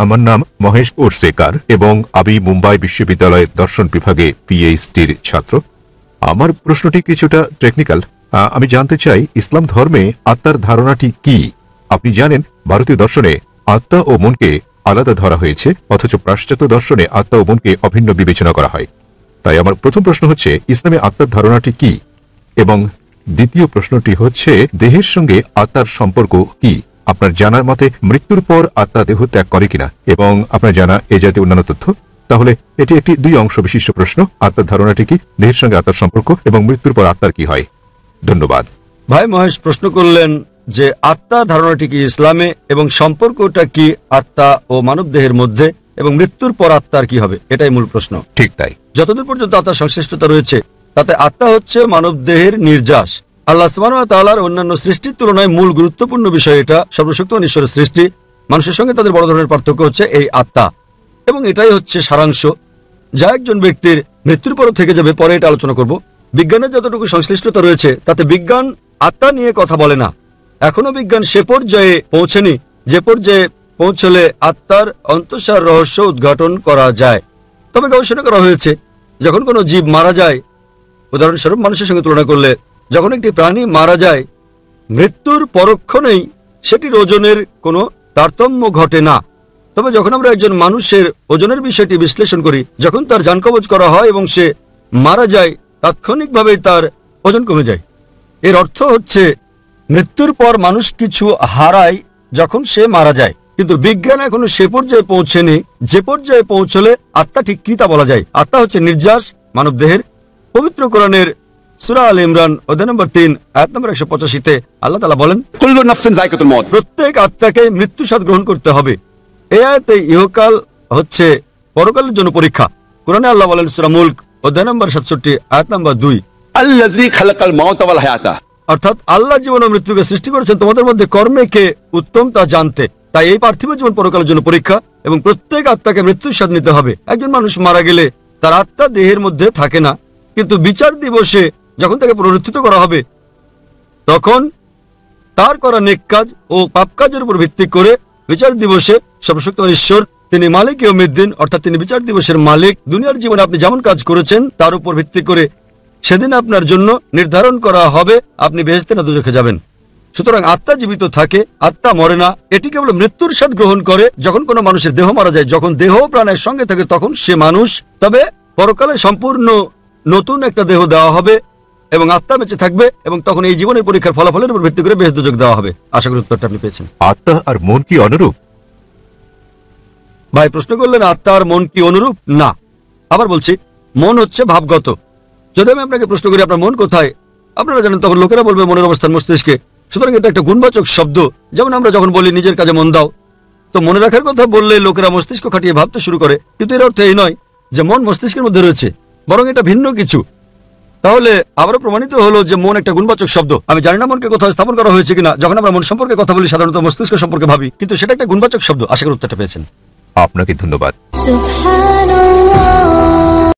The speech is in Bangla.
আমার নাম মহেশ ওরসেকার এবং আমি মুম্বাই বিশ্ববিদ্যালয়ের দর্শন বিভাগে পিএইচডির ছাত্র। আমার প্রশ্নটি কিছুটা টেকনিক্যাল। আমি জানতে চাই, ইসলাম ধর্মে আত্মার ধারণাটি কি? আপনি জানেন, ভারতীয় দর্শনে আত্মা ও মনকে আলাদা ধরা হয়েছে, অথচ পাশ্চাত্য দর্শনে আত্মা ও মনকে অভিন্ন বিবেচনা করা হয়। তাই আমার প্রথম প্রশ্ন হচ্ছে, ইসলামে আত্মার ধারণাটি কি? এবং দ্বিতীয় প্রশ্নটি হচ্ছে, দেহের সঙ্গে আত্মার সম্পর্ক কি? আপনার জানার মতে মৃত্যুর পর আত্মা দেহ ত্যাগ করে কিনা, এবং আপনার জানা এ জাতীয় অন্যান্য তথ্য। তাহলে এটি একটি 2 অংশ বিশিষ্ট প্রশ্ন। আত্মার ধারণাটি কি, দেহের সঙ্গে আত্মার সম্পর্ক, এবং মৃত্যুর পর আত্মার কি হয়? ধন্যবাদ। ভাই মহেশ প্রশ্ন করলেন যে আত্মার ধারণাটি কি ইসলামে, এবং সম্পর্কটা কি আত্মা ও মানব দেহের মধ্যে, এবং মৃত্যুর পর আত্মার কি হবে, এটাই মূল প্রশ্ন। ঠিক তাই। যতদূর পর্যন্ত আত্মার সংশ্লিষ্টতা রয়েছে, তাতে আত্মা হচ্ছে মানব দেহের নির্যাস। আল্লাহ সুবহানাহু ওয়া তাআলার অন্যান্য সৃষ্টির তুলনায় মূল গুরুত্বপূর্ণ বিষয় এটা। সর্বশক্তিমান ঈশ্বরের সৃষ্টি, মানুষের সঙ্গে তাদের বড় ধরনের পার্থক্য হচ্ছে এই আত্মা, এবং এটাই হচ্ছে সারাংশ যা একজন ব্যক্তির মৃত্যুর পর থেকে যাবে। পরে এটা আলোচনা করব। বিজ্ঞানের যতটুকু সংশ্লিষ্টতা রয়েছে, তাতে বিজ্ঞান আত্মা নিয়ে কথা বলে না। এখনো বিজ্ঞান সে পর্যায়ে পৌঁছেনি যে পর্যায়ে পৌঁছলে আত্মার অন্তঃসার রহস্য উদ্ঘাটন করা যায়। তবে গবেষণা করা হয়েছে, যখন কোনো জীব মারা যায়, উদাহরণস্বরূপ মানুষের সঙ্গে তুলনা করলে, যখন একটি প্রাণী মারা যায়, মৃত্যুর পরক্ষণেই সেটির ওজনের কোনো তারতম্য ঘটে না। তবে যখন আমরা একজন মানুষের ওজনের বিষয়টি বিশ্লেষণ করি, যখন তার জান কবজ করা হয় এবং সে মারা যায়, তাৎক্ষণিকভাবে তার ওজন কমে যায়। এর অর্থ হচ্ছে মৃত্যুর পর মানুষ কিছু হারায় যখন সে মারা যায়, কিন্তু বিজ্ঞান এখনো সে পর্যায়ে পৌঁছেনি যে পর্যায়ে পৌঁছলে আত্মা ঠিক কি তা বলা যায়। আত্মা হচ্ছে নির্যাস মানব দেহের। পবিত্র কোরআনের সূরা আল ইমরান অধ্যায় নম্বর 3 আয়াত নম্বর 185-তে আল্লাহ তাআলা বলেন, কুল্লু নাফসিন যায়কাতুল মউত। প্রত্যেক আত্মাকে মৃত্যু স্বাদ গ্রহণ করতে হবে। এই আয়াতে ইহকাল হচ্ছে পরকালের জন্য পরীক্ষা। কোরআনে আল্লাহ বলেন সূরা মুলক অধ্যায় নম্বর 67 আয়াত নম্বর 2, আল্লাযী খালাকাল মাউতা ওয়াল হায়াতা। অর্থাৎ আল্লাহ জীবন ও মৃত্যুকে সৃষ্টি করেছেন তোমাদের মধ্যে কর্মে কে উত্তম তা জানতে। তাই এই পার্থিব জীবন পরকালের জন্য পরীক্ষা, এবং প্রত্যেক আত্মাকে মৃত্যুর স্বাদ নিতে হবে। একজন মানুষ মারা গেলে তার আত্মা দেহের মধ্যে থাকে না, কিন্তু বিচার দিবসে যখন তাকে পুনরুত্থিত করা হবে, তখন তার করা নেক কাজ ও পাপ কাজের উপর ভিত্তি করে বিচার দিবসে সর্বশক্তিমান ঈশ্বর, তিনি মালিক ইয়াউমিদ্দিন, অর্থাৎ তিনি বিচার দিবসের মালিক, দুনিয়ার জীবনে আপনি যেমন কাজ করেছেন তার উপর ভিত্তি করে সেদিন আপনার জন্য নির্ধারণ করা হবে আপনি বেহেশতে না দোজখে যাবেন। সুতরাং আত্মা জীবিত থাকে, আত্মা মরে না। এটি কেবল মৃত্যুর স্বাদ গ্রহণ করে যখন কোনো মানুষের দেহ মারা যায়। যখন দেহ প্রাণের সঙ্গে থাকে তখন সে মানুষ। তবে পরকালে সম্পূর্ণ নতুন একটা দেহ দেওয়া হবে এবং আত্মা বেঁচে থাকবে, এবং তখন এই জীবনের পরীক্ষার ফলাফলের উপর ভিত্তি করে বেহেশত দোজখ দেওয়া হবে। আশা করি উত্তরটা আপনি পেয়েছেন। আত্মা আর মন কি অনুরূপ? ভাই প্রশ্ন করলেন আত্মা আর মন কি অনুরূপ? না। আবার বলছি, মন হচ্ছে ভাবগত। যদি আমি আপনাকে প্রশ্ন করি আপনার মন কোথায়, আপনারা জানেন, তখন লোকেরা বলবে মনের অবস্থান মস্তিষ্কে। সুতরাং এটা একটা গুণবাচক শব্দ। যেমন আমরা যখন বলি নিজের কাজে মন দাও, তো মনে রাখার কথা বললে লোকেরা মস্তিষ্ক খাটিয়ে ভাবতে শুরু করে, কিন্তু এর অর্থ এই নয় যে মন মস্তিষ্কের মধ্যে রয়েছে, বরং এটা ভিন্ন কিছু। তাহলে আবারও প্রমাণিত হলো যে মন একটা গুণবাচক শব্দ। আমি জানি না মনকে কোথাও স্থাপন করা হয়েছে কিনা। যখন আমরা মন সম্পর্কে কথা বলি সাধারণত মস্তিষ্ক সম্পর্কে ভাবি, কিন্তু সেটা একটা গুণবাচক শব্দ। আশা করি উত্তরটা পেয়েছেন। আপনাকে ধন্যবাদ। সুবহানাল্লাহ।